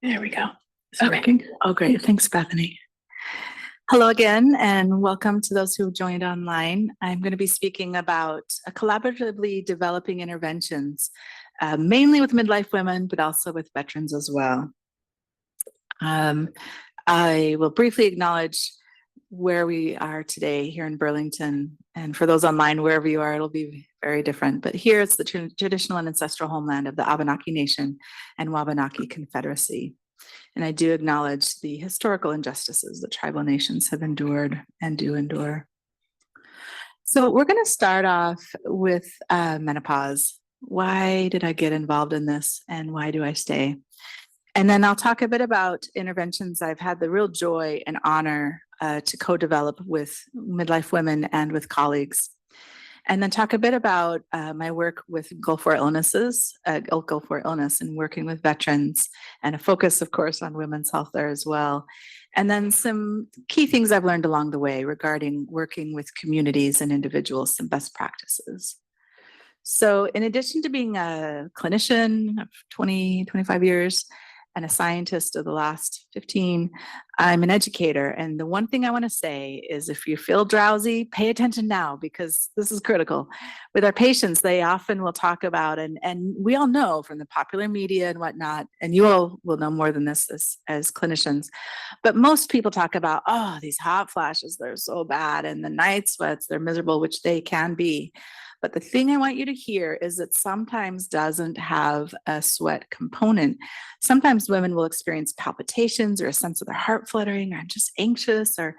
There we go. It's Okay. working. Oh, great. Thanks, Bethany. Hello again, and welcome to those who joined online. I'm going to be speaking about collaboratively developing interventions, mainly with midlife women, but also with veterans as well. Um, I will briefly acknowledge where we are today here in Burlington. And for those online, wherever you are, it'll be very different. But here it's the traditional and ancestral homeland of the Abenaki Nation and Wabanaki Confederacy. And I do acknowledge the historical injustices that tribal nations have endured and do endure. So we're going to start off with menopause. Why did I get involved in this and why do I stay? And then I'll talk a bit about interventions I've had the real joy and honor to co-develop with midlife women and with colleagues. And then talk a bit about my work with Gulf War illnesses, Gulf War illness, and working with veterans, and a focus, of course, on women's health there as well. And then some key things I've learned along the way regarding working with communities and individuals, some best practices. So in addition to being a clinician of 20, 25 years, and a scientist of the last 15, I'm an educator. And the one thing I want to say is if you feel drowsy, pay attention now because this is critical. With our patients, they often will talk about, and we all know from the popular media and whatnot, and you all will know more than this as clinicians, but most people talk about, oh, these hot flashes, they're so bad, and the night sweats, they're miserable, which they can be. But the thing I want you to hear is that sometimes doesn't have a sweat component. Sometimes women will experience palpitations or a sense of their heart fluttering, or I'm just anxious, or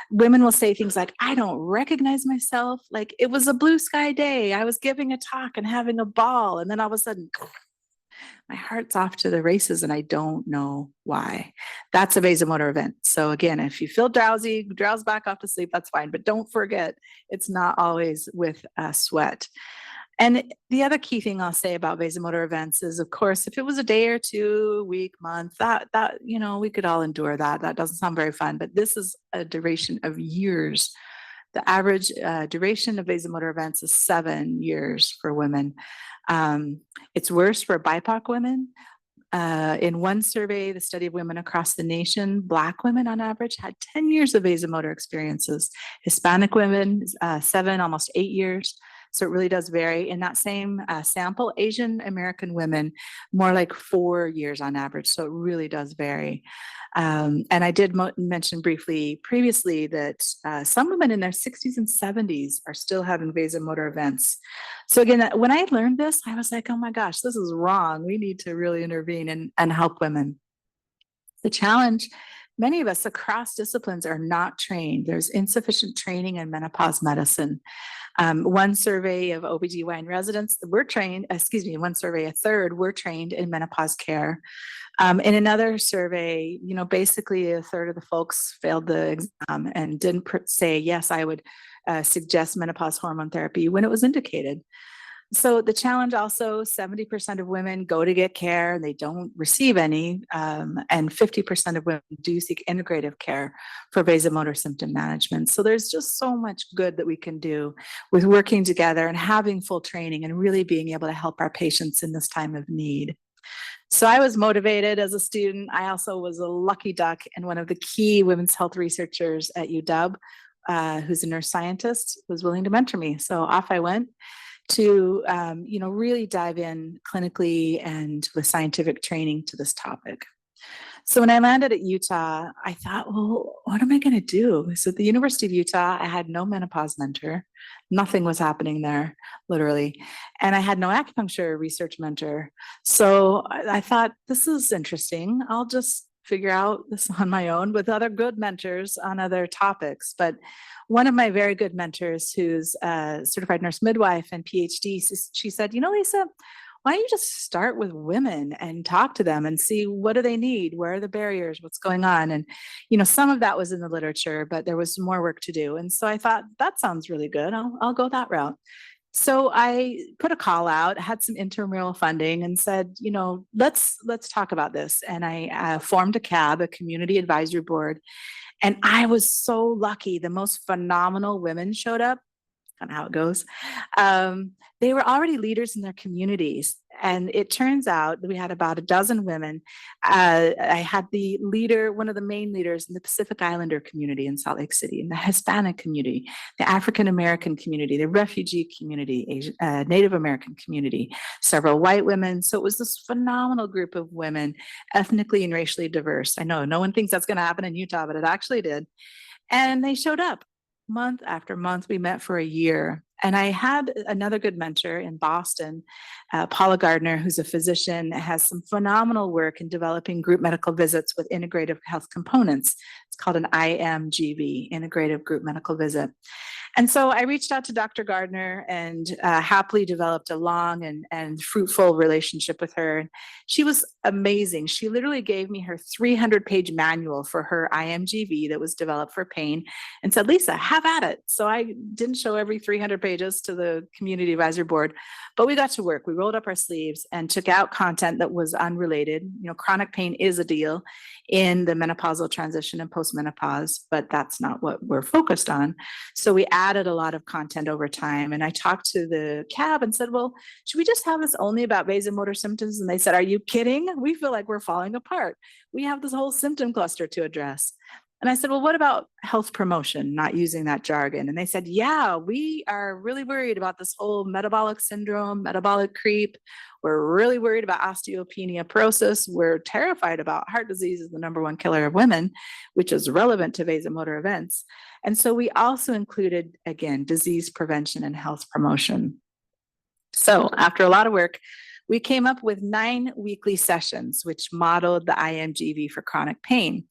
women will say things like, I don't recognize myself. Like it was a blue sky day. I was giving a talk and having a ball. And then all of a sudden, my heart's off to the races and I don't know why. That's a vasomotor event. So again, if you feel drowsy, drowse back off to sleep, that's fine. But don't forget, it's not always with sweat. And the other key thing I'll say about vasomotor events is, of course, if it was a day or two, week, month, that we could all endure that. That doesn't sound very fun, but this is a duration of years. The average duration of vasomotor events is 7 years for women. It's worse for BIPOC women. In one survey, the study of women across the nation, Black women on average had 10 years of vasomotor experiences. Hispanic women, 7, almost 8 years. So it really does vary. In that same sample, Asian American women, more like 4 years on average. So it really does vary. And I did mention briefly previously that some women in their 60s and 70s are still having vasomotor events. So again, when I learned this, I was like, oh my gosh, this is wrong. We need to really intervene and help women. The challenge, many of us across disciplines are not trained. There's insufficient training in menopause medicine. One survey of OBGYN residents were trained, one survey, a third were trained in menopause care. In another survey, basically a third of the folks failed the exam and didn't say, yes, I would suggest menopause hormone therapy when it was indicated. So the challenge also, 70% of women go to get care and they don't receive any, and 50% of women do seek integrative care for vasomotor symptom management. So there's just so much good that we can do with working together and having full training and really being able to help our patients in this time of need. So I was motivated as a student. I also was a lucky duck and one of the key women's health researchers at UW, who's a nurse scientist, was willing to mentor me. So off I went to really dive in clinically and with scientific training to this topic. So when I landed at Utah, I thought, well, what am I going to do? So at the University of Utah, I had no menopause mentor. Nothing was happening there, literally. And I had no acupuncture research mentor. So I thought, this is interesting. I'll just figure out this on my own with other good mentors on other topics. But one of my very good mentors, who's a certified nurse midwife and PhD, she said, Lisa, why don't you just start with women and talk to them and see what do they need? Where are the barriers? What's going on? And, some of that was in the literature, but there was more work to do. And so I thought that sounds really good. I'll go that route. So I put a call out, had some intramural funding and said, let's talk about this. And I formed a CAB, a community advisory board. And I was so lucky. The most phenomenal women showed up. kind of how it goes. They were already leaders in their communities. And it turns out that we had about a dozen women. I had the leader, one of the main leaders in the Pacific Islander community in Salt Lake City, in the Hispanic community, the African American community, the refugee community, Native American community, several white women. So it was this phenomenal group of women, ethnically and racially diverse. I know no one thinks that's going to happen in Utah, but it actually did. And they showed up month after month. We met for a year. And I had another good mentor in Boston, Paula Gardner, who's a physician, has some phenomenal work in developing group medical visits with integrative health components. It's called an IMGV, Integrative Group Medical Visit. And so I reached out to Dr. Gardner and happily developed a long and fruitful relationship with her. And she was amazing. She literally gave me her 300-page manual for her IMGV that was developed for pain and said, Lisa, have at it. So I didn't show every 300 pages to the community advisory board, but we got to work. We rolled up our sleeves and took out content that was unrelated. You know, chronic pain is a deal in the menopausal transition and postmenopause, but that's not what we're focused on. So we added a lot of content over time. And I talked to the CAB and said, well, should we just have this only about vasomotor symptoms? And they said, are you kidding? We feel like we're falling apart. We have this whole symptom cluster to address. And I said, well, what about health promotion, not using that jargon? And they said, yeah, we are really worried about this whole metabolic syndrome, metabolic creep. We're really worried about osteopenia porosis. We're terrified about heart disease as the #1 killer of women, which is relevant to vasomotor events. And so we also included, again, disease prevention and health promotion. So after a lot of work, we came up with 9 weekly sessions, which modeled the IMGV for chronic pain.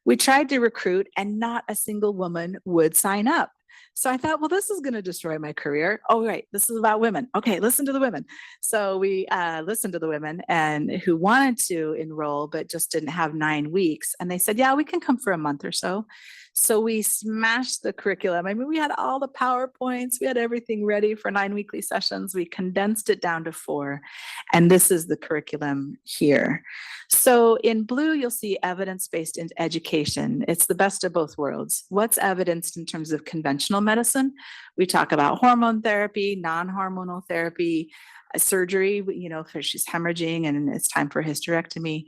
We tried to recruit and not a single woman would sign up. So I thought, well, this is going to destroy my career. Oh, right. This is about women. Okay, listen to the women. So we listened to the women and who wanted to enroll, but just didn't have 9 weeks. And they said, yeah, we can come for a month or so. So we smashed the curriculum. I mean, we had all the PowerPoints, we had everything ready for 9 weekly sessions. We condensed it down to 4. And this is the curriculum here. So in blue, you'll see evidence-based education. It's the best of both worlds. What's evidenced in terms of conventional medicine? We talk about hormone therapy, non-hormonal therapy, surgery, you know, if she's hemorrhaging and it's time for hysterectomy.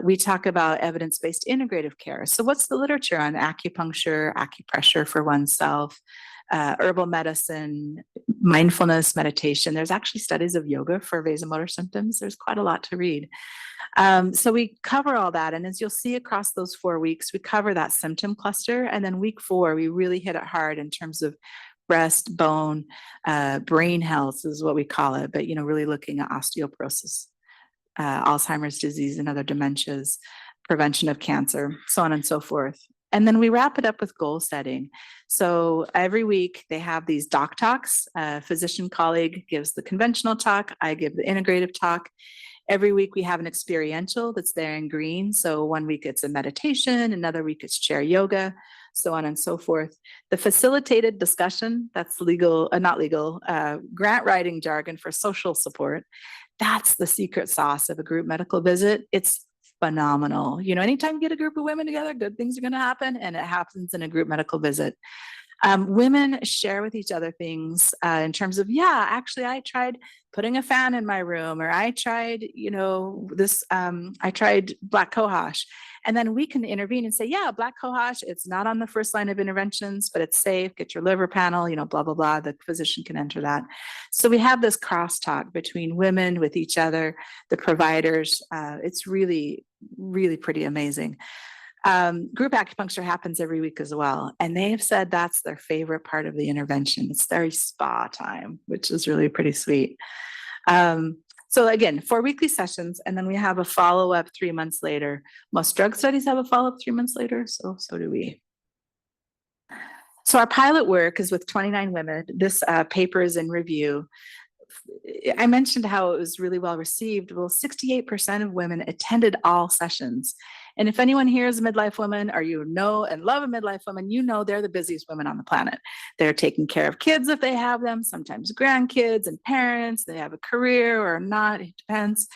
We talk about evidence-based integrative care. So what's the literature on acupuncture, acupressure for oneself, herbal medicine, mindfulness, meditation? There's actually studies of yoga for vasomotor symptoms. There's quite a lot to read. So we cover all that. And as you'll see across those 4 weeks, we cover that symptom cluster. And then week 4, we really hit it hard in terms of breast, bone, brain health is what we call it, but, you know, really looking at osteoporosis, Alzheimer's disease and other dementias, prevention of cancer, so on and so forth. And then we wrap it up with goal setting. So every week they have these doc talks. A physician colleague gives the conventional talk. I give the integrative talk. Every week we have an experiential that's there in green. So one week it's a meditation, another week it's chair yoga, so on and so forth. The facilitated discussion, that's legal, not legal, grant writing jargon for social support. That's the secret sauce of a group medical visit. It's phenomenal. You know, anytime you get a group of women together, good things are going to happen, and it happens in a group medical visit. Women share with each other things in terms of, yeah, actually, I tried putting a fan in my room, or I tried, you know, this, I tried black cohosh. And then we can intervene and say, yeah, black cohosh, it's not on the first line of interventions, but it's safe. Get your liver panel, you know, blah, blah, blah. The physician can enter that. So we have this crosstalk between women with each other, the providers. It's really, really pretty amazing. Group acupuncture happens every week as well. And they have said that's their favorite part of the intervention. It's their spa time, which is really pretty sweet. So again, 4 weekly sessions, and then we have a follow-up 3 months later. Most drug studies have a follow-up 3 months later, so do we. So our pilot work is with 29 women. This paper is in review. I mentioned how it was really well received. Well, 68% of women attended all sessions. And if anyone here is a midlife woman, or you know and love a midlife woman, you know they're the busiest women on the planet. They're taking care of kids if they have them, sometimes grandkids and parents. They have a career or not, it depends.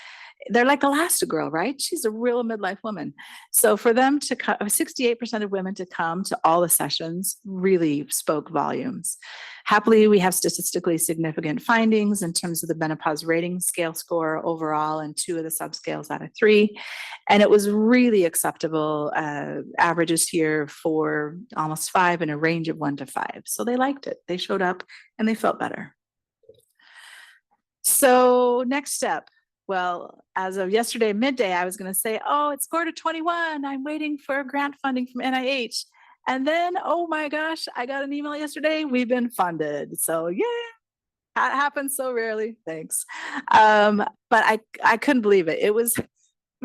they're like Elastigirl, right? She's a real midlife woman. So for them to come, 68% of women to come to all the sessions really spoke volumes. Happily, we have statistically significant findings in terms of the menopause rating scale score overall and 2 of the subscales out of 3. And it was really acceptable averages here for almost 5 and a range of 1 to 5. So they liked it. They showed up and they felt better. So next step. Well, as of yesterday midday, I was going to say, oh, it scored a 21. I'm waiting for grant funding from NIH. And then, oh my gosh, I got an email yesterday. We've been funded. So yeah, that happens so rarely. Thanks. But I couldn't believe it. It was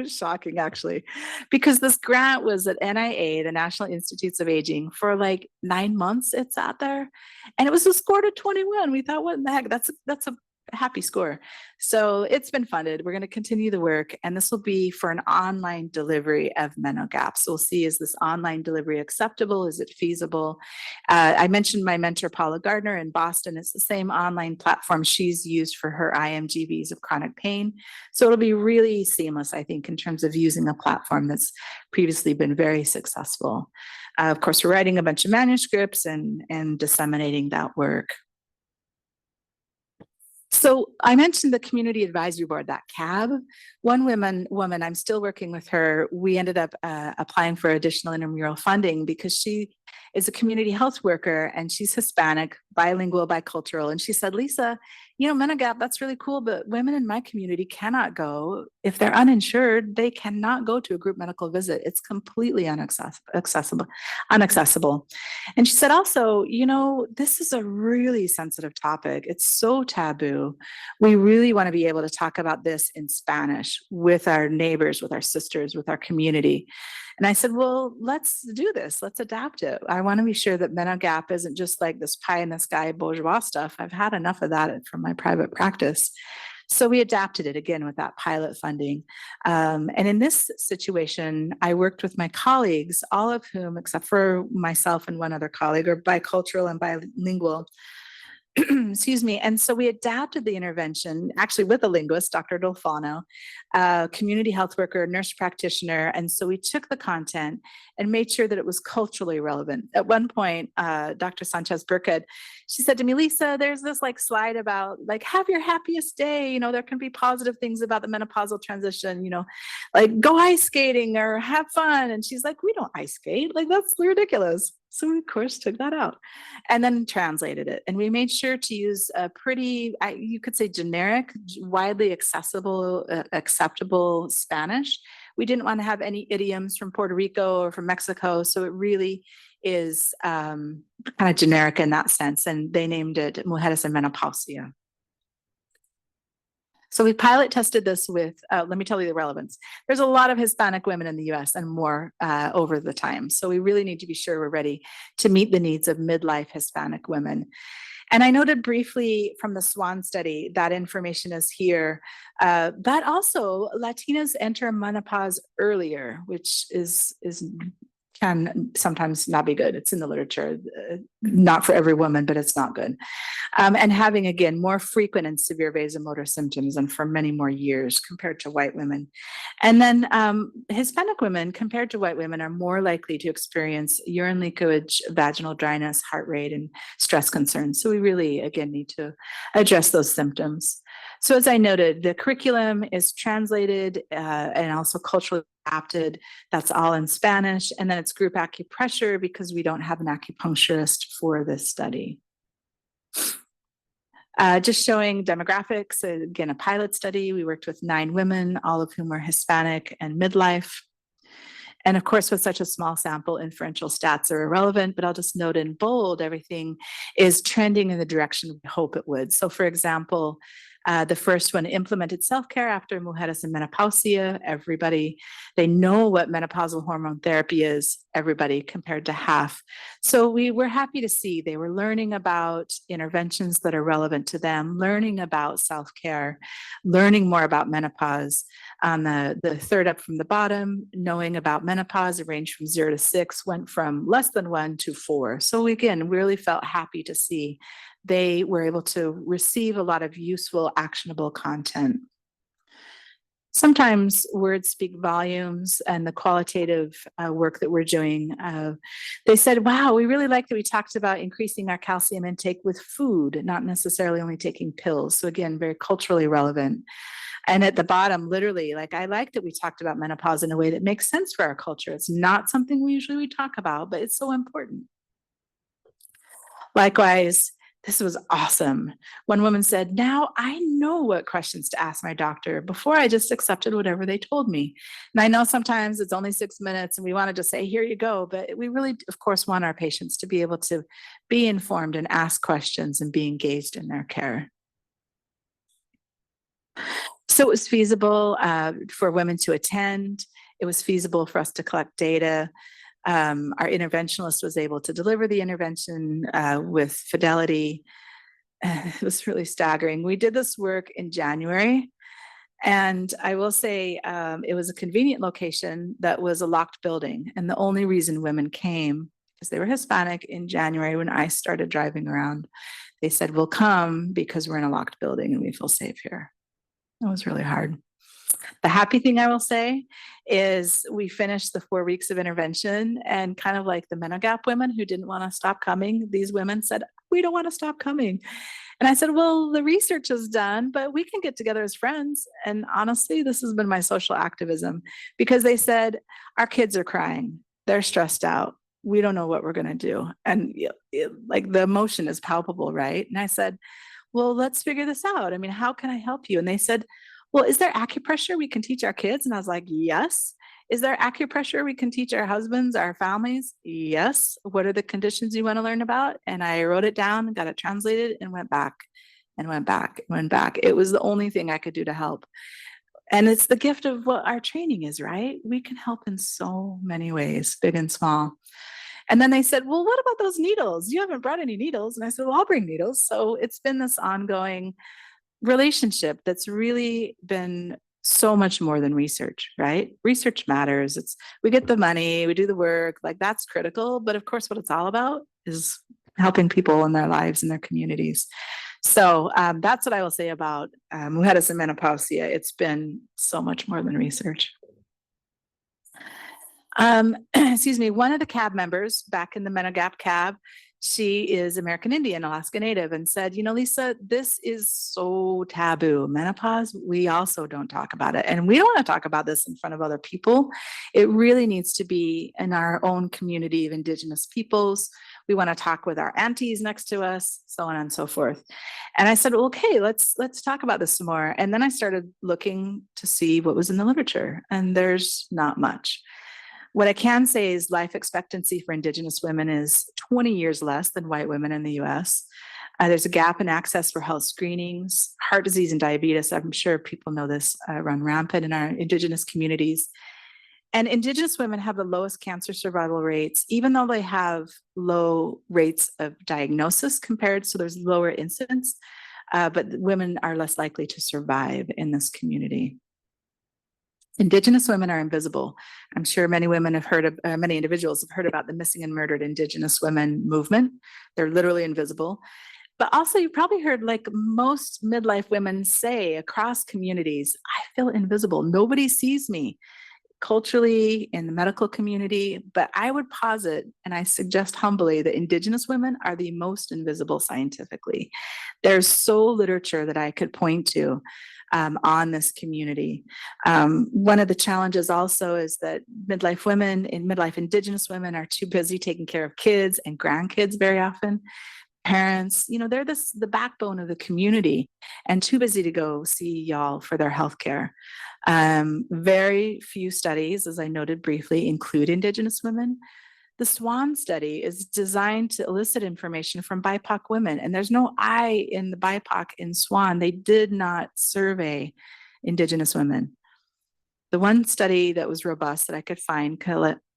shocking, actually, because this grant was at NIA, the National Institutes of Aging, for like 9 months. It's out there, and it was a score to 21. We thought, what in the heck? That's a happy score. So it's been funded. We're going to continue the work, and this will be for an online delivery of MAcOM. So we'll see, is this online delivery acceptable? Is it feasible? I mentioned my mentor, Paula Gardner in Boston. It's the same online platform she's used for her IMGVs of chronic pain. So it'll be really seamless, I think, in terms of using a platform that's previously been very successful. Of course, we're writing a bunch of manuscripts and disseminating that work. So I mentioned the community advisory board, that CAB. One woman, I'm still working with her. We ended up applying for additional intramural funding because she is a community health worker and she's Hispanic, bilingual, bicultural. And she said, Lisa, MAcOM, that's really cool, but women in my community cannot go. If they're uninsured, they cannot go to a group medical visit. It's completely inaccessible. And she said also, this is a really sensitive topic. It's so taboo. We really want to be able to talk about this in Spanish with our neighbors, with our sisters, with our community. And I said, well, let's do this. Let's adapt it. I want to be sure that MAcOM isn't just like this pie in the sky bourgeois stuff. I've had enough of that from my private practice. So we adapted it again with that pilot funding. And in this situation, I worked with my colleagues, all of whom, except for myself and one other colleague, are bicultural and bilingual. Excuse me. And so we adapted the intervention, actually with a linguist, Dr. Dolfano, community health worker, nurse practitioner. And so we took the content and made sure that it was culturally relevant. At one point, Dr. Sanchez Burkhead, she said to me, Lisa, there's this slide about have your happiest day. There can be positive things about the menopausal transition, like go ice skating or have fun. And she's like, we don't ice skate. That's ridiculous. So we, of course, took that out and then translated it. And we made sure to use a pretty, you could say generic, widely accessible, acceptable Spanish. We didn't want to have any idioms from Puerto Rico or from Mexico. So it really is kind of generic in that sense. And they named it Mujeres en Menopausia. So we pilot tested this with, let me tell you the relevance. There's a lot of Hispanic women in the US and more over the time. So we really need to be sure we're ready to meet the needs of midlife Hispanic women. And I noted briefly from the SWAN study, that information is here, but also Latinas enter menopause earlier, which can sometimes not be good. It's in the literature, not for every woman, but it's not good. And having, again, more frequent and severe vasomotor symptoms and for many more years compared to white women. And then Hispanic women compared to white women are more likely to experience urine leakage, vaginal dryness, heart rate, and stress concerns. So we really, again, need to address those symptoms. So as I noted, the curriculum is translated and also culturally adapted. That's all in Spanish. And then it's group acupressure because we don't have an acupuncturist for this study. Just showing demographics, again, a pilot study. We worked with 9 women, all of whom were Hispanic and midlife. And of course, with such a small sample, inferential stats are irrelevant, but I'll just note in bold, everything is trending in the direction we hope it would. So for example, the first one, implemented self-care after Mujeres en Menopausia. Everybody, they know what menopausal hormone therapy is, everybody, compared to half. So we were happy to see they were learning about interventions that are relevant to them, learning about self-care, learning more about menopause. On the third up from the bottom, knowing about menopause, it ranged from 0 to 6, went from less than 1 to 4. So again, really felt happy to see they were able to receive a lot of useful, actionable content. Sometimes words speak volumes, and the qualitative work that we're doing, they said, wow, we really like that we talked about increasing our calcium intake with food, not necessarily only taking pills. So again, very culturally relevant. And at the bottom, literally, like, I like that we talked about menopause in a way that makes sense for our culture. It's not something we usually talk about, but it's so important. Likewise, this was awesome. One woman said, now I know what questions to ask my doctor. Before, I just accepted whatever they told me. And I know sometimes it's only 6 minutes and we want to just say, here you go. But we really, of course, want our patients to be able to be informed and ask questions and be engaged in their care. So it was feasible for women to attend. It was feasible for us to collect data. Our interventionist was able to deliver the intervention with fidelity. It was really staggering. We did this work in January, and I will say it was a convenient location that was a locked building. And the only reason women came is they were Hispanic in January when I started driving around. They said, we'll come because we're in a locked building and we feel safe here. It was really hard. The happy thing I will say is we finished the 4 weeks of intervention, and kind of like the MAcOM women who didn't want to stop coming, these women said, we don't want to stop coming. And I said, well, the research is done, but we can get together as friends. And honestly, this has been my social activism, because they said, our kids are crying. They're stressed out. We don't know what we're going to do. And like, the emotion is palpable, right? And I said, well, let's figure this out. I mean, how can I help you? And they said, well, is there acupressure we can teach our kids? And I was like, yes. Is there acupressure we can teach our husbands, our families? Yes. What are the conditions you want to learn about? And I wrote it down, got it translated, and went back and went back and went back. It was the only thing I could do to help. And it's the gift of what our training is, right? We can help in so many ways, big and small. And then they said, well, what about those needles? You haven't brought any needles. And I said, well, I'll bring needles. So it's been this ongoing relationship that's really been so much more than research, right? Research matters. We get the money, we do the work, like, that's critical. But of course, what it's all about is helping people in their lives and their communities. So that's what I will say about mujeres en menopausia. It's been so much more than research. Excuse me, one of the cab members back in the MAcOM cab, she is American Indian, Alaska Native, and said, you know, Lisa, this is so taboo. Menopause, we also don't talk about it. And we don't want to talk about this in front of other people. It really needs to be in our own community of Indigenous peoples. We want to talk with our aunties next to us, so on and so forth. And I said, well, okay, let's talk about this some more. And then I started looking to see what was in the literature, and there's not much. What I can say is life expectancy for Indigenous women is 20 years less than white women in the US. There's a gap in access for health screenings. Heart disease and diabetes, I'm sure people know this, run rampant in our Indigenous communities. And Indigenous women have the lowest cancer survival rates, even though they have low rates of diagnosis compared, so there's lower incidence, but women are less likely to survive in this community. Indigenous women are invisible. I'm sure many women have heard of, many individuals have heard about the missing and murdered Indigenous women movement. They're literally invisible. But also, you probably heard, like most midlife women say across communities, I feel invisible. Nobody sees me culturally in the medical community. But I would posit, and I suggest humbly, that Indigenous women are the most invisible scientifically. There's so literature that I could point to on this community. One of the challenges also is that midlife women and midlife Indigenous women are too busy taking care of kids and grandkids very often. Parents, you know, they're the backbone of the community, and too busy to go see y'all for their healthcare. Very few studies, as I noted briefly, include Indigenous women. The SWAN study is designed to elicit information from BIPOC women, and there's no I in the BIPOC in SWAN. They did not survey Indigenous women. The one study that was robust that I could find,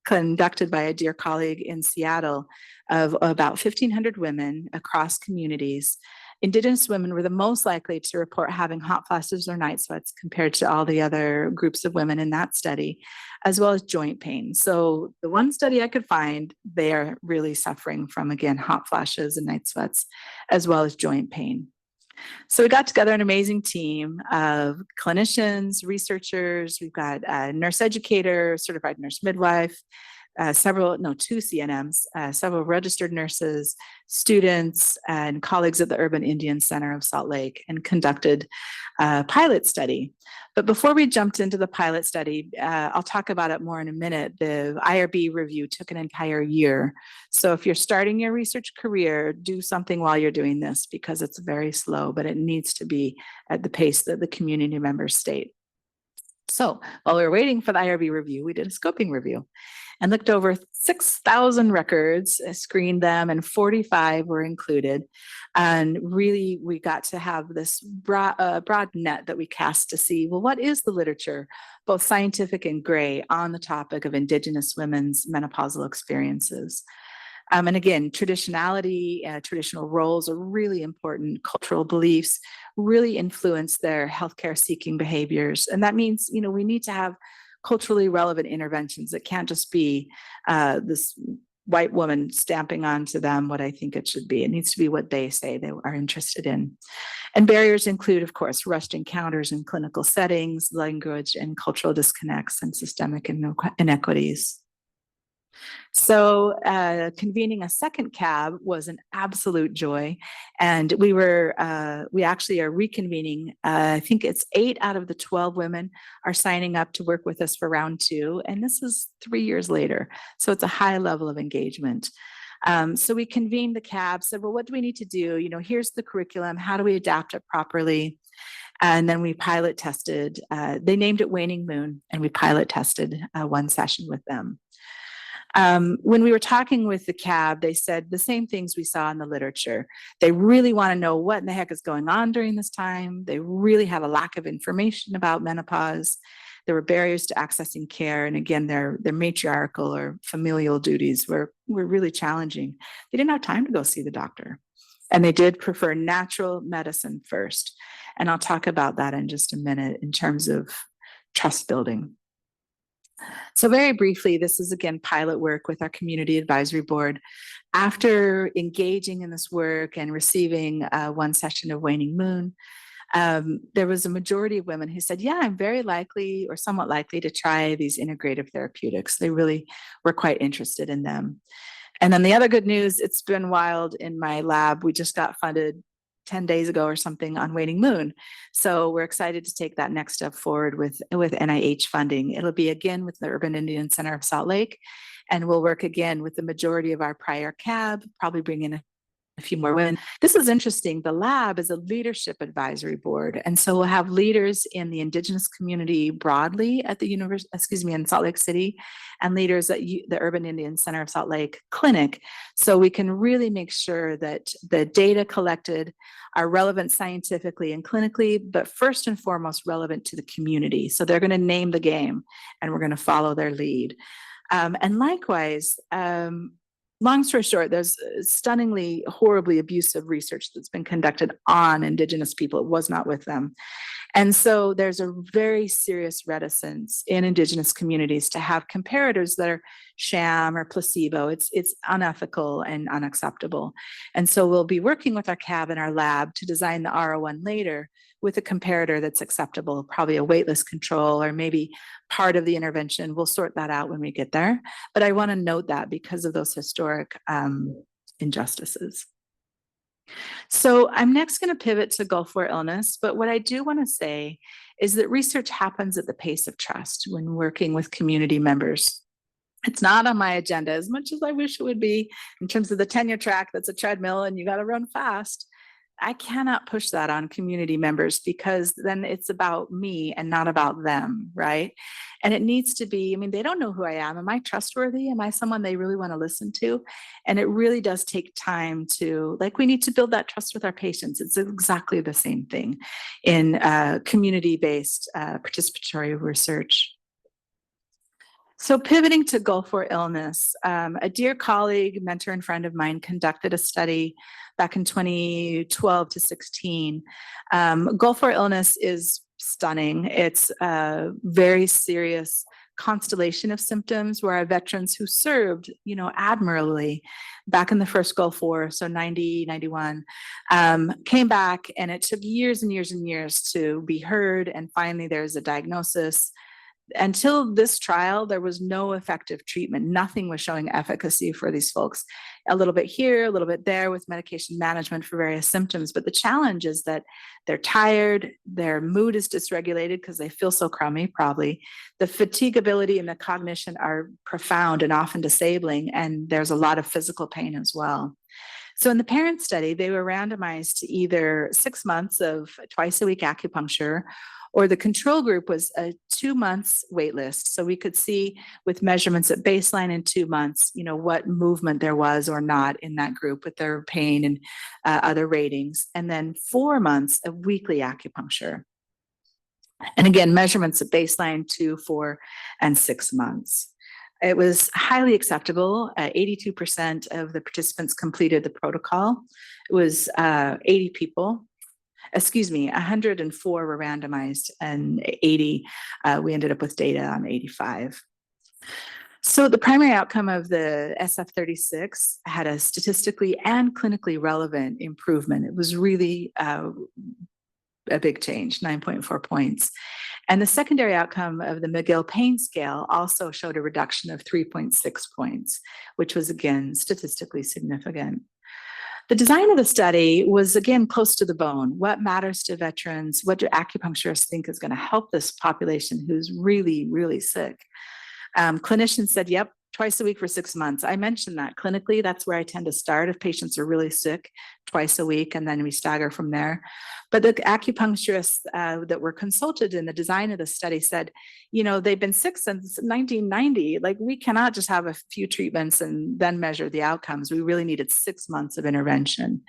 conducted by a dear colleague in Seattle, of about 1,500 women across communities, Indigenous women were the most likely to report having hot flashes or night sweats compared to all the other groups of women in that study, as well as joint pain. So the one study I could find, they are really suffering from, again, hot flashes and night sweats, as well as joint pain. So we got together an amazing team of clinicians, researchers. We've got a nurse educator, certified nurse midwife, two CNMs, several registered nurses, students, and colleagues at the Urban Indian Center of Salt Lake, and conducted a pilot study. But before we jumped into the pilot study, I'll talk about it more in a minute. The IRB review took an entire year. So if you're starting your research career, do something while you're doing this, because it's very slow, but it needs to be at the pace that the community members state. So while we were waiting for the IRB review, we did a scoping review and looked over 6,000 records, screened them, and 45 were included. And really, we got to have this broad net that we cast to see, well, what is the literature, both scientific and gray, on the topic of Indigenous women's menopausal experiences? And again, traditionality, traditional roles are really important. Cultural beliefs really influence their healthcare seeking behaviors. And that means, we need to have culturally relevant interventions. It can't just be this white woman stamping onto them what I think it should be. It needs to be what they say they are interested in. And barriers include, of course, rushed encounters in clinical settings, language and cultural disconnects, and systemic inequities. So convening a second cab was an absolute joy. And we actually are reconvening. I think it's 8 out of the 12 women are signing up to work with us for round 2. And this is 3 years later. So it's a high level of engagement. So we convened the cab, said, well, what do we need to do? Here's the curriculum. How do we adapt it properly? And then we pilot tested. They named it Waning Moon, and we pilot tested one session with them. When we were talking with the cab, they said the same things we saw in the literature. They really want to know what in the heck is going on during this time. They really have a lack of information about menopause. There were barriers to accessing care. And again, their matriarchal or familial duties were really challenging. They didn't have time to go see the doctor. And they did prefer natural medicine first. And I'll talk about that in just a minute in terms of trust building. So very briefly, this is again pilot work with our community advisory board. After engaging in this work and receiving one session of Waning Moon, there was a majority of women who said, yeah, I'm very likely or somewhat likely to try these integrative therapeutics. They really were quite interested in them. And then the other good news, it's been wild in my lab. We just got funded 10 days ago or something on Waning Moon. So we're excited to take that next step forward with NIH funding. It'll be again with the Urban Indian Center of Salt Lake, and we'll work again with the majority of our prior cab, probably bring in a few more women. This is interesting. The lab is a leadership advisory board. And so we'll have leaders in the Indigenous community broadly at the university, in Salt Lake City, and leaders at the Urban Indian Center of Salt Lake Clinic. So we can really make sure that the data collected are relevant scientifically and clinically, but first and foremost relevant to the community. So they're going to name the game, and we're going to follow their lead. And likewise, long story short, there's stunningly, horribly abusive research that's been conducted on Indigenous people. It was not with them. And so there's a very serious reticence in Indigenous communities to have comparators that are sham or placebo. It's unethical and unacceptable. And so we'll be working with our cab and our lab to design the R01 later with a comparator that's acceptable, probably a waitlist control or maybe part of the intervention. We'll sort that out when we get there. But I want to note that because of those historic injustices. So I'm next going to pivot to Gulf War illness, but what I do want to say is that research happens at the pace of trust when working with community members. It's not on my agenda as much as I wish it would be in terms of the tenure track that's a treadmill and you got to run fast. I cannot push that on community members because then it's about me and not about them, right? And it needs to be, they don't know who I am. Am I trustworthy? Am I someone they really want to listen to? And it really does take time to, we need to build that trust with our patients. It's exactly the same thing in community-based participatory research. So pivoting to Gulf War illness, a dear colleague, mentor, and friend of mine conducted a study back in 2012 to 16. Gulf War illness is stunning. It's a very serious constellation of symptoms where our veterans who served, admirably back in the first Gulf War, so 90, 91, came back, and it took years and years and years to be heard. And finally, there's a diagnosis. Until this trial, there was no effective treatment. Nothing was showing efficacy for these folks. A little bit here, a little bit there with medication management for various symptoms. But the challenge is that they're tired, their mood is dysregulated because they feel so crummy, probably. The fatigability and the cognition are profound and often disabling, and there's a lot of physical pain as well. So in the parent study, they were randomized to either 6 months of twice-a-week acupuncture, or the control group was a 2 months wait list. So we could see with measurements at baseline in 2 months, what movement there was or not in that group with their pain and other ratings. And then 4 months of weekly acupuncture. And again, measurements at baseline, 2, 4, and 6 months. It was highly acceptable. 82% of the participants completed the protocol. It was 80 people. 104 were randomized, and 80, we ended up with data on 85. So the primary outcome of the SF-36 had a statistically and clinically relevant improvement. It was really a big change, 9.4 points. And the secondary outcome of the McGill Pain Scale also showed a reduction of 3.6 points, which was, again, statistically significant. The design of the study was, again, close to the bone. What matters to veterans? What do acupuncturists think is going to help this population who's really, really sick? Clinicians said, yep, twice a week for 6 months. I mentioned that clinically, that's where I tend to start if patients are really sick, twice a week, and then we stagger from there. But the acupuncturists that were consulted in the design of the study said, they've been sick since 1990. Like, we cannot just have a few treatments and then measure the outcomes. We really needed 6 months of intervention.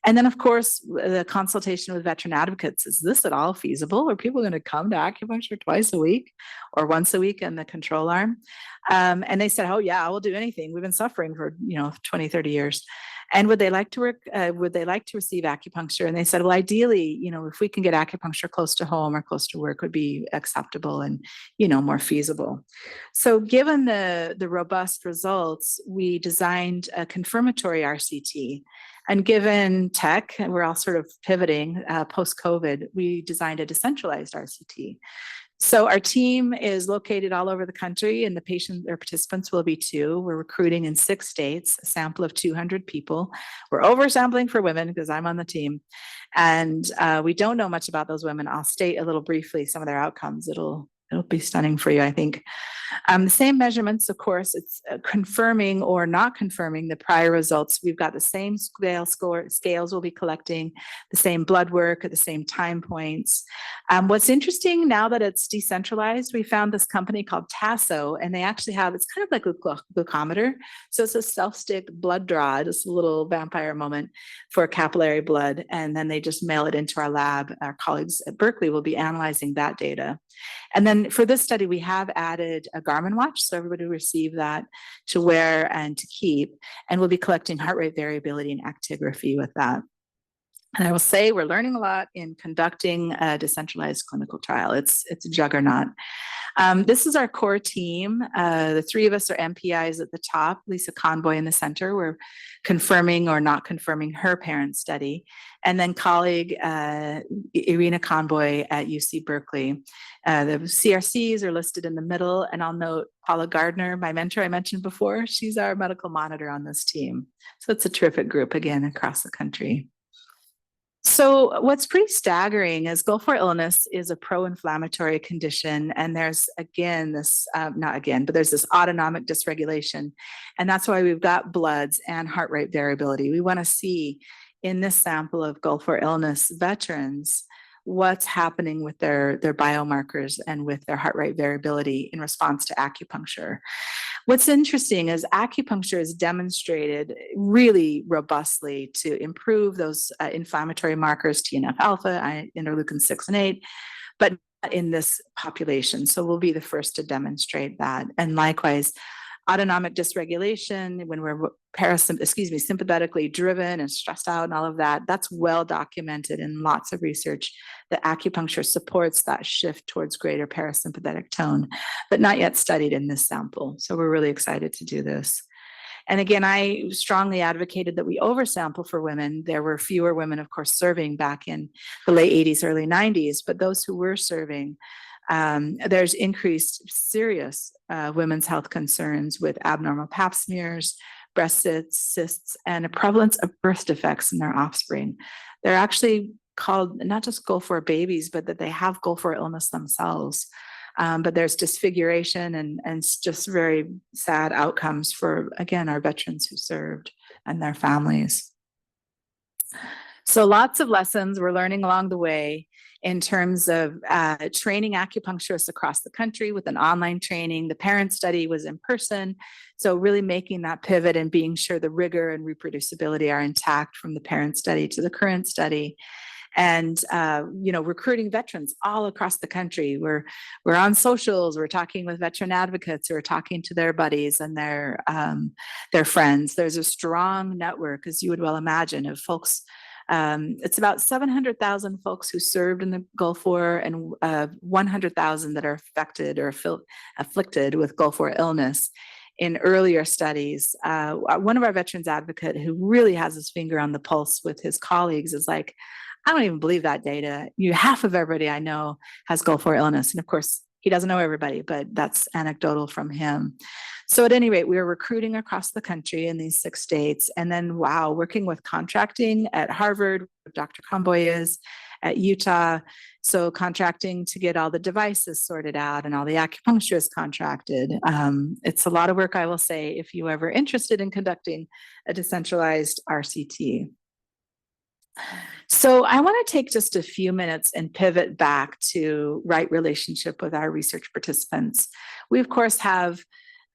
And then, of course, the consultation with veteran advocates, is this at all feasible? Are people going to come to acupuncture twice a week or once a week in the control arm? And they said, oh, yeah, I will do anything. We've been suffering for, 20, 30 years. And would they like to work? Would they like to receive acupuncture? And they said, well, ideally, if we can get acupuncture close to home or close to work, would be acceptable and, more feasible. So given the robust results, we designed a confirmatory RCT. And given tech, and we're all sort of pivoting post-COVID, we designed a decentralized RCT. So our team is located all over the country, and the patient or participants will be 2. We're recruiting in 6 states, a sample of 200 people. We're oversampling for women because I'm on the team. And we don't know much about those women. I'll state a little briefly some of their outcomes. It'll be stunning for you, I think. The same measurements, of course, it's confirming or not confirming the prior results. We've got the same scales we'll be collecting, the same blood work at the same time points. What's interesting now that it's decentralized, we found this company called Tasso, and they actually have, it's kind of like a glucometer. So it's a self-stick blood draw, just a little vampire moment for capillary blood. And then they just mail it into our lab. Our colleagues at Berkeley will be analyzing that data. And then for this study, we have added a Garmin watch, so everybody will receive that to wear and to keep, and we'll be collecting heart rate variability and actigraphy with that. And I will say we're learning a lot in conducting a decentralized clinical trial. It's a juggernaut. This is our core team. The 3 of us are MPIs at the top, Lisa Conboy in the center. We're confirming or not confirming her parent study. And then colleague Irina Conboy at UC Berkeley. The CRCs are listed in the middle. And I'll note Paula Gardner, my mentor I mentioned before, she's our medical monitor on this team. So it's a terrific group, again, across the country. So what's pretty staggering is Gulf War illness is a pro-inflammatory condition. And there's, again, this, there's this autonomic dysregulation. And that's why we've got bloods and heart rate variability. We want to see in this sample of Gulf War illness veterans what's happening with their biomarkers and with their heart rate variability in response to acupuncture. What's interesting is acupuncture has demonstrated really robustly to improve those inflammatory markers, TNF-alpha, interleukin 6 and 8, but not in this population. So we'll be the first to demonstrate that. And likewise, autonomic dysregulation, when we're sympathetically driven and stressed out and all of that, that's well documented in lots of research that acupuncture supports that shift towards greater parasympathetic tone, but not yet studied in this sample. So we're really excited to do this. And again, I strongly advocated that we oversample for women. There were fewer women, of course, serving back in the late 80s, early 90s, but those who were serving, there's increased serious women's health concerns with abnormal pap smears, breast cysts, and a prevalence of birth defects in their offspring. They're actually called not just Gulf War babies, but that they have Gulf War illness themselves. But there's disfiguration and just very sad outcomes for, again, our veterans who served and their families. So lots of lessons we're learning along the way in terms of training acupuncturists across the country with an online training. The parent study was in person. So really making that pivot and being sure the rigor and reproducibility are intact from the parent study to the current study. And recruiting veterans all across the country. We're on socials. We're talking with veteran advocates. We're talking to their buddies and their friends. There's a strong network, as you would well imagine, of folks. It's about 700,000 folks who served in the Gulf War and 100,000 that are affected or afflicted with Gulf War illness. In earlier studies, one of our veterans advocate who really has his finger on the pulse with his colleagues is like, I don't even believe that data. Half of everybody I know has Gulf War illness. And of course, he doesn't know everybody, but that's anecdotal from him. So at any rate, we were recruiting across the country in these 6 states. And then, working with contracting at Harvard, Dr. Comboy is, at Utah. So contracting to get all the devices sorted out and all the acupuncturists contracted. It's a lot of work, I will say, if you ever interested in conducting a decentralized RCT. So I want to take just a few minutes and pivot back to right relationship with our research participants. We, of course, have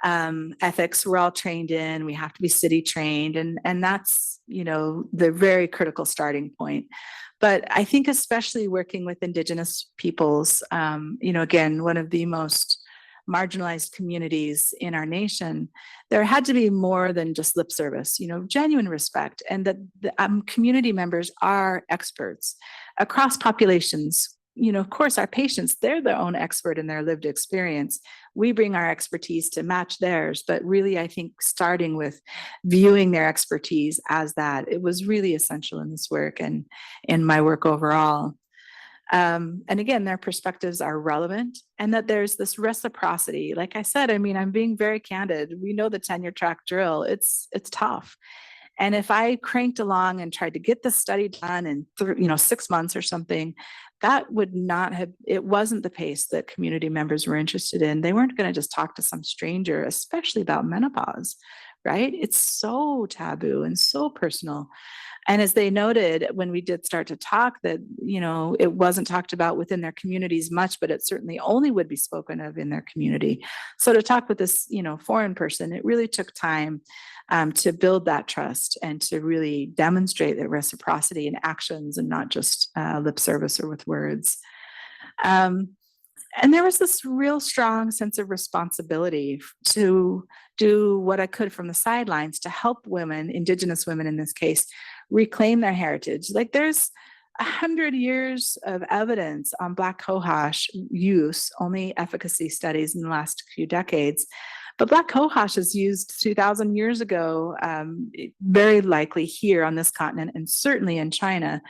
ethics we're all trained in. We have to be city trained, and that's, the very critical starting point. But I think especially working with Indigenous peoples, again, one of the most marginalized communities in our nation, there had to be more than just lip service, genuine respect, and that the community members are experts across populations. Of course, our patients, they're their own expert in their lived experience. We bring our expertise to match theirs, but really, I think starting with viewing their expertise as that, it was really essential in this work and in my work overall. And again, their perspectives are relevant, and that there's this reciprocity. Like I said, I'm being very candid. We know the tenure track drill. It's tough. And if I cranked along and tried to get the study done in 6 months or something, that would not have, it wasn't the pace that community members were interested in. They weren't going to just talk to some stranger, especially about menopause, right? It's so taboo and so personal. And as they noted, when we did start to talk, that, it wasn't talked about within their communities much, but it certainly only would be spoken of in their community. So to talk with this, foreign person, it really took time to build that trust and to really demonstrate that reciprocity in actions and not just lip service or with words. And there was this real strong sense of responsibility to do what I could from the sidelines to help women, Indigenous women in this case, reclaim their heritage. Like there's 100 years of evidence on Black cohosh use, only efficacy studies in the last few decades. But Black cohosh is used 2,000 years ago, very likely here on this continent and certainly in China.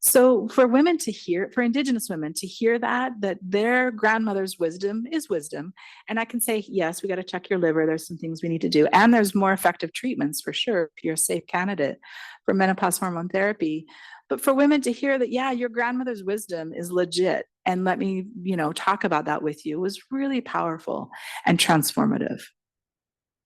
So for women to hear, for Indigenous women to hear that their grandmother's wisdom is wisdom. And I can say, yes, we got to check your liver. There's some things we need to do. And there's more effective treatments for sure, if you're a safe candidate for menopause hormone therapy. But for women to hear that, yeah, your grandmother's wisdom is legit, and let me, talk about that with you, was really powerful and transformative.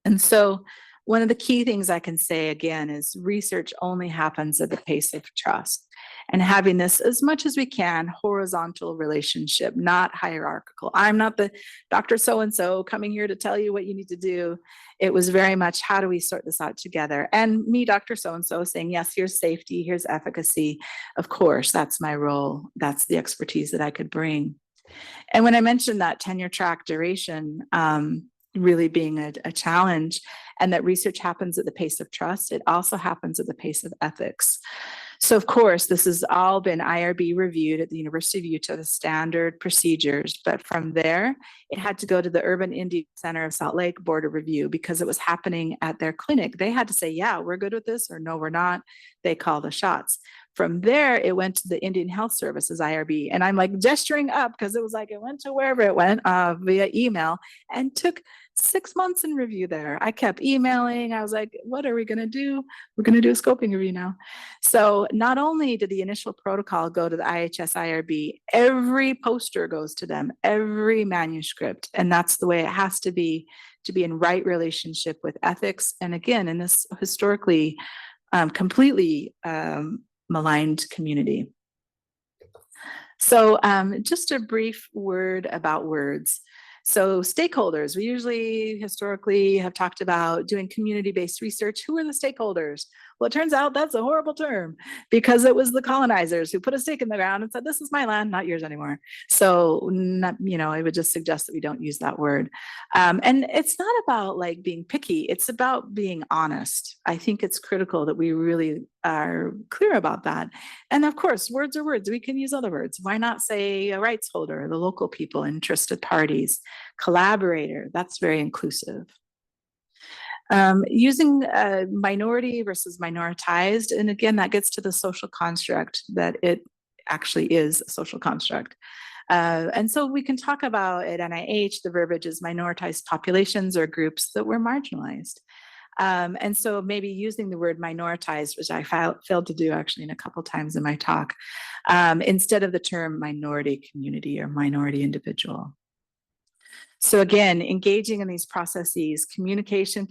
And so one of the key things I can say again is research only happens at the pace of trust, and having this as much as we can horizontal relationship, not hierarchical. I'm not the Dr. So-and-so coming here to tell you what you need to do. It was very much, how do we sort this out together? And me, Dr. So-and-so, saying, yes, here's safety, here's efficacy. Of course, that's my role. That's the expertise that I could bring. And when I mentioned that tenure track duration, really being a challenge, and that research happens at the pace of trust. It also happens at the pace of ethics. So, of course, this has all been IRB reviewed at the University of Utah, the standard procedures. But from there, it had to go to the Urban Indian Center of Salt Lake Board of Review because it was happening at their clinic. They had to say, yeah, we're good with this, or no, we're not. They call the shots. From there, it went to the Indian Health Services, IRB. And I'm like gesturing up because it was like it went to wherever it went via email, and took 6 months in review there. I kept emailing. I was like, what are we going to do? We're going to do a scoping review now. So not only did the initial protocol go to the IHS IRB, every poster goes to them, every manuscript. And that's the way it has to be in right relationship with ethics. And again, in this historically completely maligned community. So just a brief word about words. So stakeholders, we usually historically have talked about doing community-based research. Who are the stakeholders? Well, it turns out that's a horrible term because it was the colonizers who put a stake in the ground and said, this is my land, not yours anymore. So, I would just suggest that we don't use that word. And it's not about like being picky. It's about being honest. I think it's critical that we really are clear about that. And of course, words are words. We can use other words. Why not say a rights holder, the local people, interested parties, collaborator? That's very inclusive. Using minority versus minoritized, and again, that gets to the social construct that it actually is a social construct. And so we can talk about at NIH, the verbiage is minoritized populations or groups that were marginalized. And so maybe using the word minoritized, which I failed to do actually in a couple times in my talk, instead of the term minority community or minority individual. So again, engaging in these processes, communication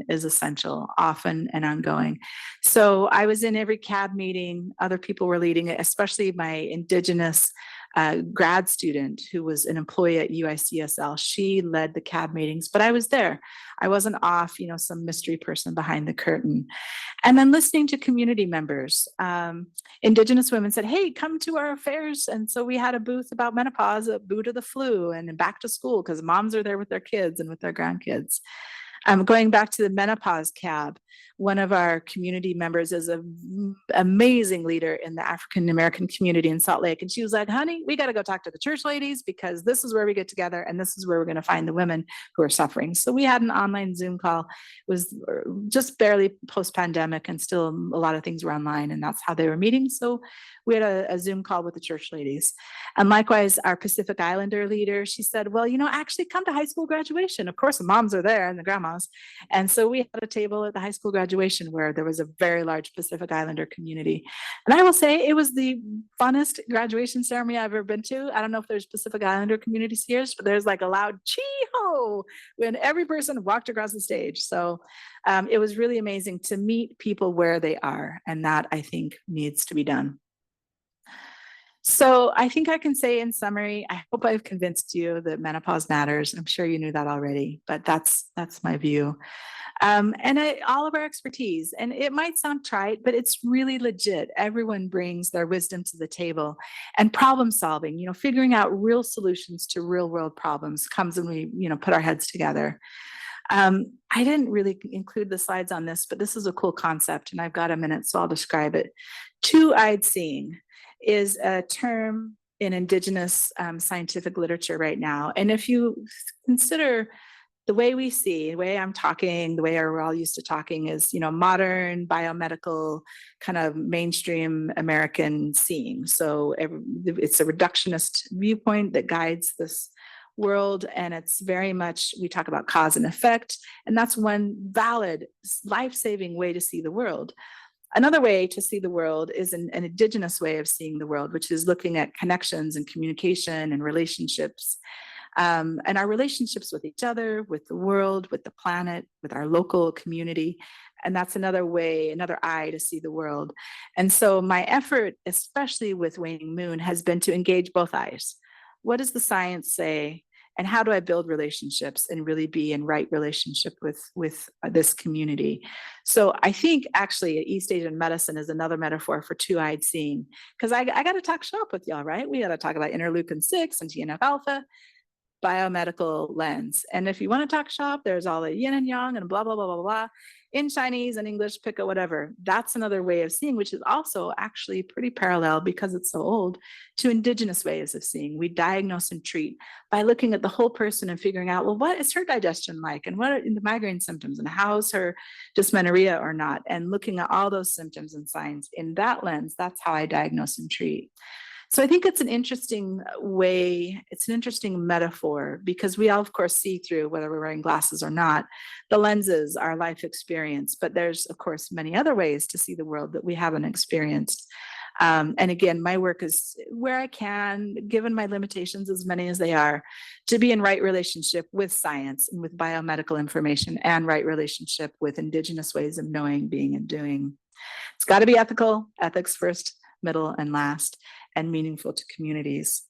is essential, often and ongoing. So I was in every CAB meeting, other people were leading it, especially my Indigenous grad student who was an employee at UICSL. She led the CAB meetings, but I was there. I wasn't off, some mystery person behind the curtain. And then listening to community members. Indigenous women said, hey, come to our affairs. And so we had a booth about menopause, a boo to the flu, and back to school because moms are there with their kids and with their grandkids. Going back to the menopause cab, one of our community members is an amazing leader in the African American community in Salt Lake. And she was like, honey, we got to go talk to the church ladies because this is where we get together and this is where we're going to find the women who are suffering. So we had an online Zoom call. It was just barely post-pandemic and still a lot of things were online, and that's how they were meeting. So we had a Zoom call with the church ladies. And likewise, our Pacific Islander leader, she said, well, actually come to high school graduation. Of course, the moms are there and the grandmas. And so we had a table at the high school graduation where there was a very large Pacific Islander community. And I will say it was the funnest graduation ceremony I've ever been to. I don't know if there's Pacific Islander communities here, but there's like a loud chee-ho when every person walked across the stage. So it was really amazing to meet people where they are. And that, I think, needs to be done. So I think I can say in summary, I hope I've convinced you that menopause matters. I'm sure you knew that already, but that's my view. All of our expertise, and it might sound trite, but it's really legit. Everyone brings their wisdom to the table, and problem solving, figuring out real solutions to real world problems comes when we, put our heads together. I didn't really include the slides on this, but this is a cool concept and I've got a minute, so I'll describe it. Two-eyed seeing is a term in Indigenous scientific literature right now. And if you consider the way we see, the way I'm talking, the way we're all used to talking is, modern biomedical kind of mainstream American seeing. So it's a reductionist viewpoint that guides this world. And it's very much, we talk about cause and effect, and that's one valid life-saving way to see the world. Another way to see the world is an Indigenous way of seeing the world, which is looking at connections and communication and relationships, and our relationships with each other, with the world, with the planet, with our local community. And that's another way, another eye to see the world. And so my effort, especially with Waning Moon, has been to engage both eyes. What does the science say? And how do I build relationships and really be in right relationship with this community? So I think actually East Asian medicine is another metaphor for two-eyed seeing, because I got to talk shop with y'all, right? We got to talk about interleukin-6 and TNF-alpha. biomedical lens. And if you want to talk shop, there's all the yin and yang and blah, blah, blah, blah, blah. In Chinese and English, pick a whatever. That's another way of seeing, which is also actually pretty parallel because it's so old to indigenous ways of seeing. We diagnose and treat by looking at the whole person and figuring out, well, what is her digestion like? And what are the migraine symptoms? And how's her dysmenorrhea or not? And looking at all those symptoms and signs in that lens, that's how I diagnose and treat. So I think it's an interesting way, it's an interesting metaphor because we all, of course, see through, whether we're wearing glasses or not, the lenses, our life experience. But there's, of course, many other ways to see the world that we haven't experienced. And again, my work is where I can, given my limitations, as many as they are, to be in right relationship with science and with biomedical information and right relationship with indigenous ways of knowing, being, and doing. It's got to be ethical, ethics first, middle, and last, and meaningful to communities.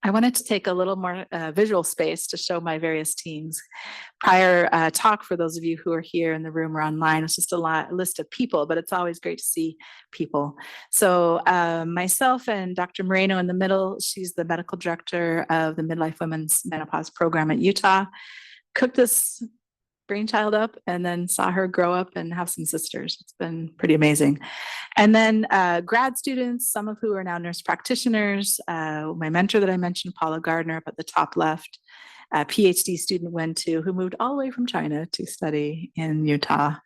I wanted to take a little more visual space to show my various teams. Prior talk, for those of you who are here in the room or online, it's just a list of people, but it's always great to see people. So myself and Dr. Moreno in the middle, she's the medical director of the Midlife Women's Menopause Program at Utah, cooked this brainchild up and then saw her grow up and have some sisters. It's been pretty amazing. And then grad students, some of who are now nurse practitioners. My mentor that I mentioned, Paula Gardner, up at the top left, a PhD student who moved all the way from China to study in Utah.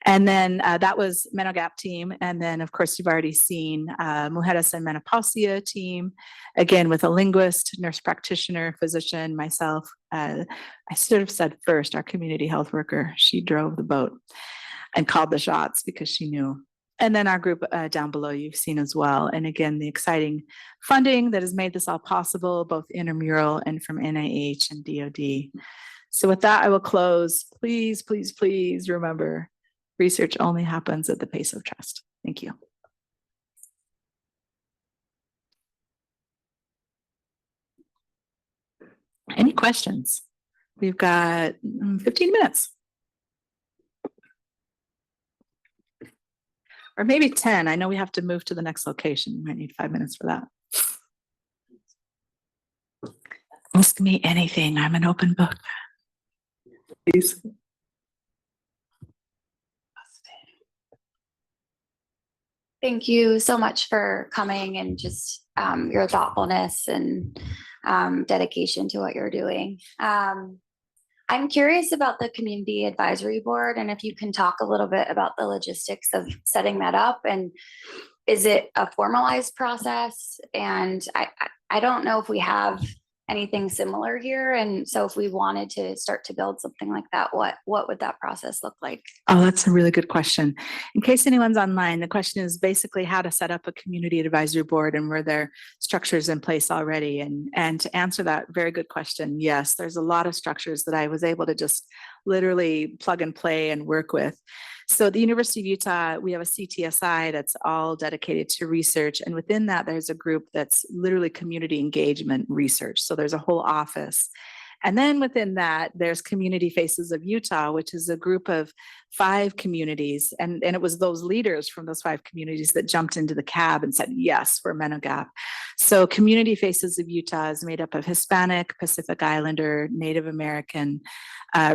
And then that was MAcOM team. And then, of course, you've already seen Mujeres en Menopausia team, again, with a linguist, nurse practitioner, physician, myself. I should have said first, our community health worker. She drove the boat and called the shots because she knew. And then our group down below you've seen as well. And again, the exciting funding that has made this all possible, both intramural and from NIH and DoD. So with that, I will close. Please, please, please remember, research only happens at the pace of trust. Thank you. Any questions? We've got 15 minutes. Or maybe 10. I know we have to move to the next location. We might need 5 minutes for that. Ask me anything. I'm an open book. Please. Thank you so much for coming and just your thoughtfulness and dedication to what you're doing. I'm curious about the community advisory board and if you can talk a little bit about the logistics of setting that up, and is it a formalized process? And I don't know if we have anything similar here. And so if we wanted to start to build something like that, what would that process look like? Oh, that's a really good question. In case anyone's online, the question is basically how to set up a community advisory board and were there structures in place already? And to answer that very good question, yes, there's a lot of structures that I was able to just literally plug and play and work with. So at the University of Utah, we have a CTSI that's all dedicated to research. And within that, there's a group that's literally community engagement research. So there's a whole office. And then within that, there's Community Faces of Utah, which is a group of 5 communities. And it was those leaders from those 5 communities that jumped into the cab and said, yes, we're MAcOM. So Community Faces of Utah is made up of Hispanic, Pacific Islander, Native American,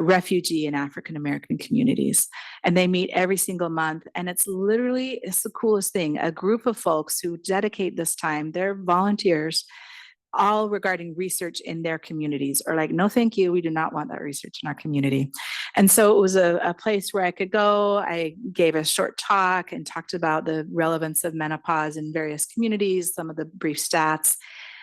refugee, and African American communities. And they meet every single month. And it's the coolest thing, a group of folks who dedicate this time, they're volunteers, all regarding research in their communities, or like, no, thank you, we do not want that research in our community. And so it was a place where I could go. I gave a short talk and talked about the relevance of menopause in various communities, some of the brief stats,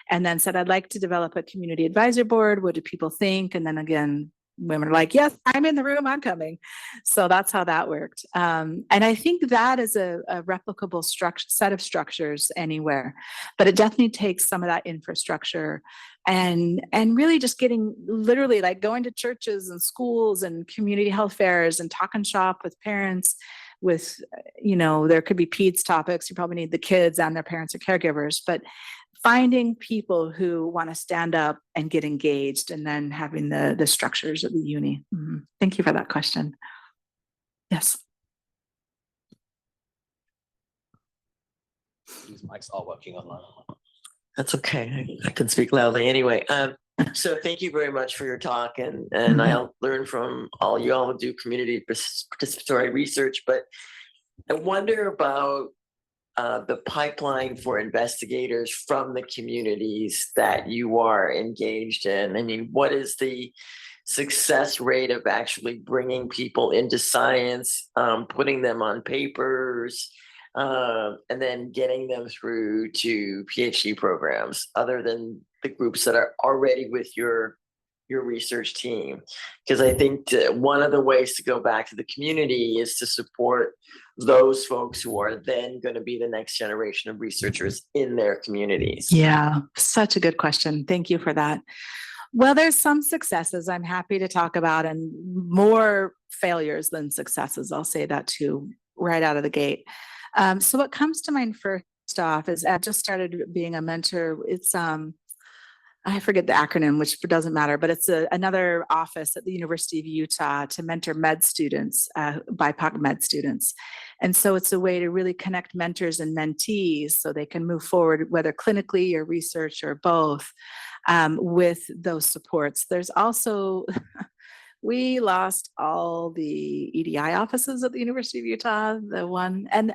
and then said, I'd like to develop a community advisory board. What do people think? And then again, women are like, yes, I'm in the room, I'm coming. So that's how that worked. And I think that is a replicable set of structures anywhere, but it definitely takes some of that infrastructure and really just getting literally like going to churches and schools and community health fairs and talking shop with parents with, there could be peds topics. You probably need the kids and their parents or caregivers, but finding people who want to stand up and get engaged, and then having the structures of the uni. Mm-hmm. Thank you for that question. Yes. These mics all working online. That's okay. I can speak loudly anyway. So thank you very much for your talk, and I'll learn from all you all who do community participatory research, but I wonder about the pipeline for investigators from the communities that you are engaged in. I mean, what is the success rate of actually bringing people into science, putting them on papers, and then getting them through to PhD programs, other than the groups that are already with your research team? Because I think one of the ways to go back to the community is to support those folks who are then going to be the next generation of researchers in their communities. Yeah, such a good question. Thank you for that. Well, there's some successes I'm happy to talk about, and more failures than successes. I'll say that too, right out of the gate. So what comes to mind first off is I just started being a mentor. It's I forget the acronym, which doesn't matter, but it's another office at the University of Utah to mentor med students, BIPOC med students. And so it's a way to really connect mentors and mentees so they can move forward, whether clinically or research or both, with those supports. There's also, we lost all the EDI offices at the University of Utah, the one, and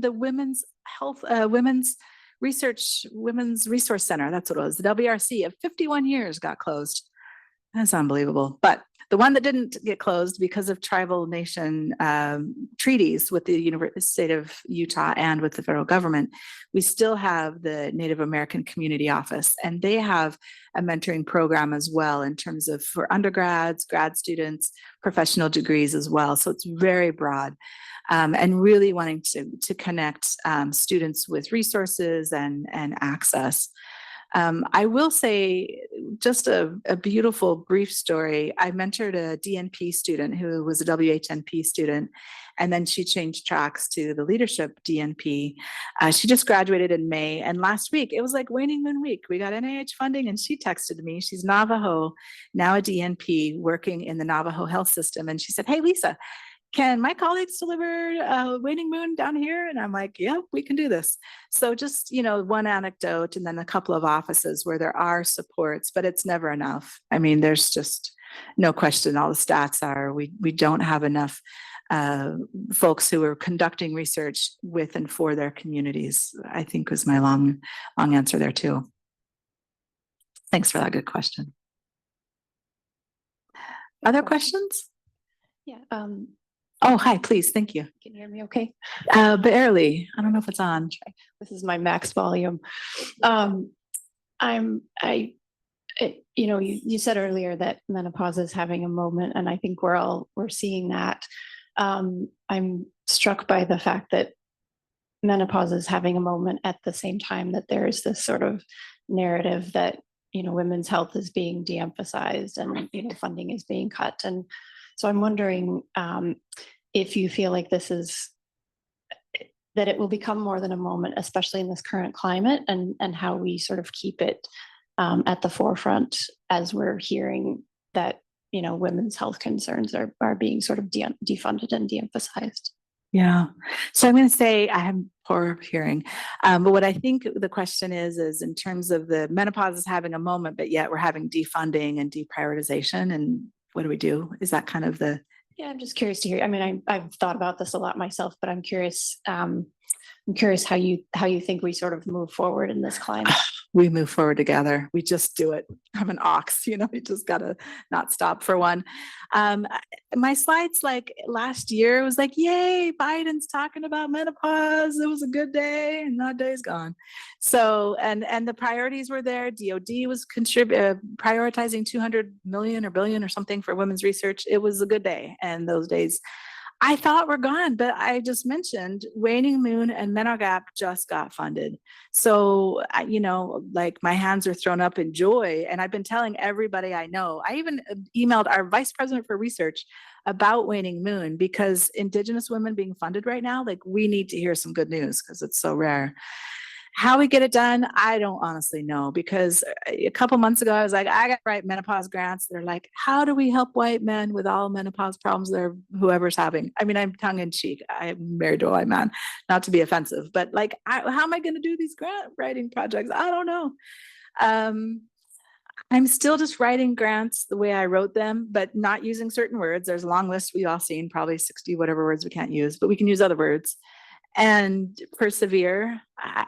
the women's health, women's resource center. That's what it was. The WRC of 51 years got closed. That's unbelievable. But the one that didn't get closed because of tribal nation treaties with the state of Utah and with the federal government, we still have the Native American Community Office, and they have a mentoring program as well in terms of for undergrads, grad students, professional degrees as well. So it's very broad. And really wanting to connect students with resources and access. I will say just a beautiful brief story. I mentored a DNP student who was a WHNP student, and then she changed tracks to the leadership DNP. She just graduated in May, and last week, it was like Waning Moon Week. We got NIH funding, and she texted me. She's Navajo, now a DNP working in the Navajo health system. And she said, "Hey, Lisa, can my colleagues deliver Waning Moon down here?" And I'm like, "Yeah, we can do this." So just, one anecdote, and then a couple of offices where there are supports, but it's never enough. I mean, there's just no question. All the stats are, we don't have enough folks who are conducting research with and for their communities, I think was my long answer there too. Thanks for that good question. Other questions? Yeah. Oh, hi, please. Thank you. Can you hear me okay? Barely. I don't know if it's on. This is my max volume. You said earlier that menopause is having a moment, and I think we're seeing that. I'm struck by the fact that menopause is having a moment at the same time that there is this sort of narrative that, women's health is being de-emphasized and, funding is being cut. And so I'm wondering if you feel like that it will become more than a moment, especially in this current climate, and how we sort of keep it at the forefront as we're hearing that, women's health concerns are being sort of defunded and de-emphasized. Yeah. So I'm going to say I have poor hearing. But what I think the question is in terms of the menopause is having a moment, but yet we're having defunding and deprioritization. And what do we do? Is that kind of the... Yeah, I'm just curious to hear. I mean, I've thought about this a lot myself, but I'm curious. I'm curious how you think we sort of move forward in this climate. We move forward together. We just do it. I'm an ox, you just got to not stop for one. My slides like last year was like, yay, Biden's talking about menopause. It was a good day, and that day's gone. So, and the priorities were there. DOD was prioritizing 200 million or billion or something for women's research. It was a good day. And those days I thought were gone, but I just mentioned Waning Moon and MAcOM just got funded. So, like my hands are thrown up in joy, and I've been telling everybody I know. I even emailed our vice president for research about Waning Moon, because Indigenous women being funded right now, like we need to hear some good news because it's so rare. How we get it done, I don't honestly know, because a couple months ago, I was like, I got to write menopause grants. They're like, how do we help white men with all menopause problems they're whoever's having? I mean, I'm tongue in cheek. I'm married to a white man, not to be offensive, but like, how am I going to do these grant writing projects? I don't know. I'm still just writing grants the way I wrote them, but not using certain words. There's a long list we've all seen, probably 60 whatever words we can't use, but we can use other words. And persevere.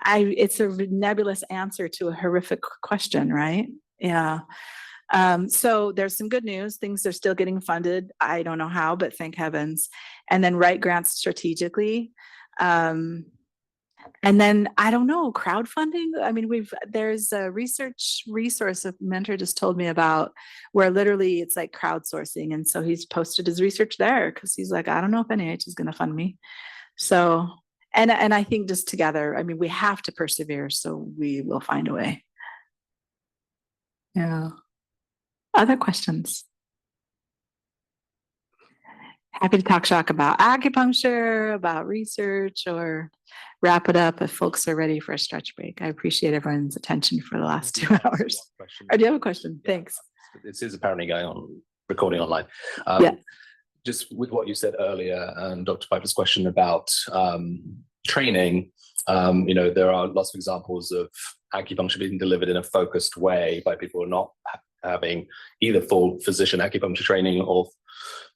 It's a nebulous answer to a horrific question, right? Yeah. So there's some good news. Things are still getting funded. I don't know how, but thank heavens. And then write grants strategically. And then I don't know, crowdfunding. I mean, there's a research resource a mentor just told me about where literally it's like crowdsourcing. And so he's posted his research there because he's like, I don't know if NIH is going to fund me. So, and I think just together, I mean, we have to persevere, so we will find a way. Yeah. Other questions? Happy to talk shock about acupuncture, about research, or wrap it up if folks are ready for a stretch break. I appreciate everyone's attention for the last 2 hours. Or do you have a question? Yeah, Thanks. This is apparently going on, recording online. Yeah. Just with what you said earlier and Dr. Piper's question about training, there are lots of examples of acupuncture being delivered in a focused way by people who are not having either full physician acupuncture training or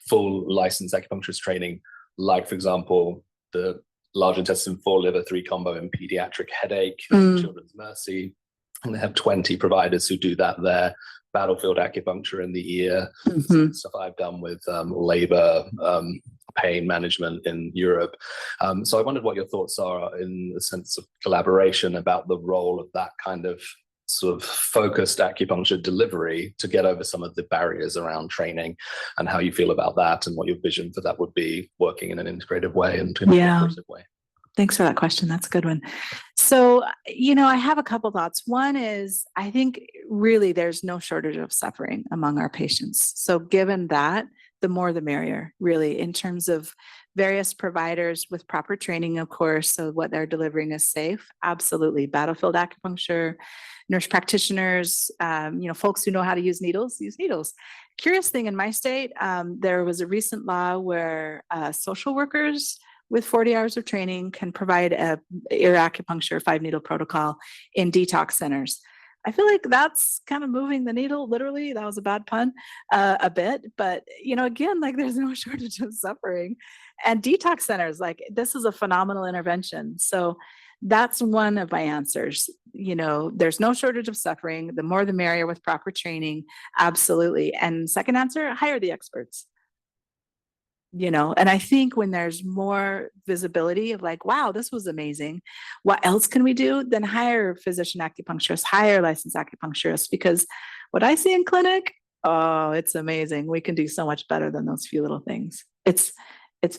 full licensed acupuncturist training, like, for example, the large intestine 4 liver 3 combo in pediatric headache, Children's Mercy. And they have 20 providers who do that there. Battlefield acupuncture in the ear, stuff I've done with labor, pain management in Europe. So I wondered what your thoughts are in the sense of collaboration about the role of that kind of sort of focused acupuncture delivery to get over some of the barriers around training, and how you feel about that and what your vision for that would be, working in an integrative way and in a collaborative way. Thanks for that question. That's a good one. So, I have a couple thoughts. One is, I think really there's no shortage of suffering among our patients. So given that, the more the merrier, really, in terms of various providers with proper training, of course, so what they're delivering is safe. Absolutely. Battlefield acupuncture, nurse practitioners, folks who know how to use needles, use needles. Curious thing in my state, there was a recent law where social workers with 40 hours of training can provide a ear acupuncture 5-needle protocol in detox centers. I feel like that's kind of moving the needle, literally. That was a bad pun, a bit. But, again, like there's no shortage of suffering. And detox centers, like this is a phenomenal intervention. So that's one of my answers. There's no shortage of suffering. The more the merrier with proper training. Absolutely. And second answer, hire the experts. And I think when there's more visibility of like, wow, this was amazing. What else can we do? Then hire physician acupuncturists, hire licensed acupuncturists, because what I see in clinic, oh, it's amazing. We can do so much better than those few little things. It's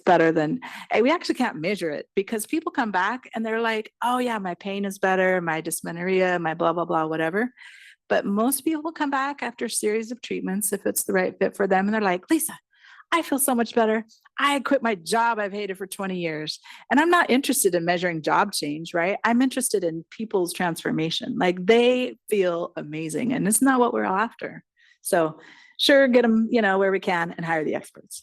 better than, we actually can't measure it because people come back and they're like, oh yeah, my pain is better, my dysmenorrhea, my blah, blah, blah, whatever. But most people come back after a series of treatments if it's the right fit for them. And they're like, Lisa, I feel so much better. I quit my job I've hated for 20 years. And I'm not interested in measuring job change, right? I'm interested in people's transformation. Like they feel amazing. And it's not what we're all after. So sure, get them, where we can and hire the experts.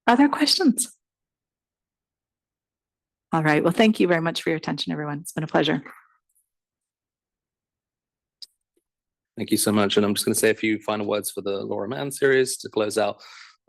Other questions? All right. Well, thank you very much for your attention, everyone. It's been a pleasure. Thank you so much. And I'm just going to say a few final words for the Laura Mann series to close out.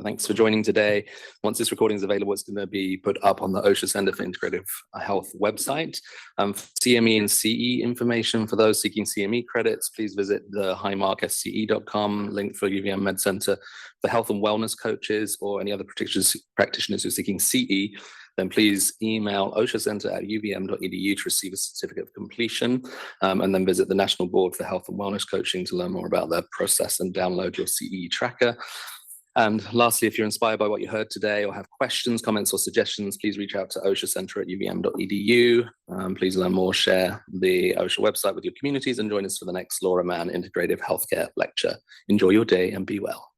Thanks for joining today. Once this recording is available, it's going to be put up on the OSHA Center for Integrative Health website. CME and CE information for those seeking CME credits, please visit the highmarksce.com link for UVM Med Center. For health and wellness coaches or any other practitioners who are seeking CE, then please email oshacenter@uvm.edu to receive a certificate of completion, and then visit the National Board for Health and Wellness Coaching to learn more about their process and download your CE tracker. And lastly, if you're inspired by what you heard today or have questions, comments, or suggestions, please reach out to oshacenter@uvm.edu. Please learn more, share the OSHA website with your communities, and join us for the next Laura Mann Integrative Healthcare lecture. Enjoy your day and be well.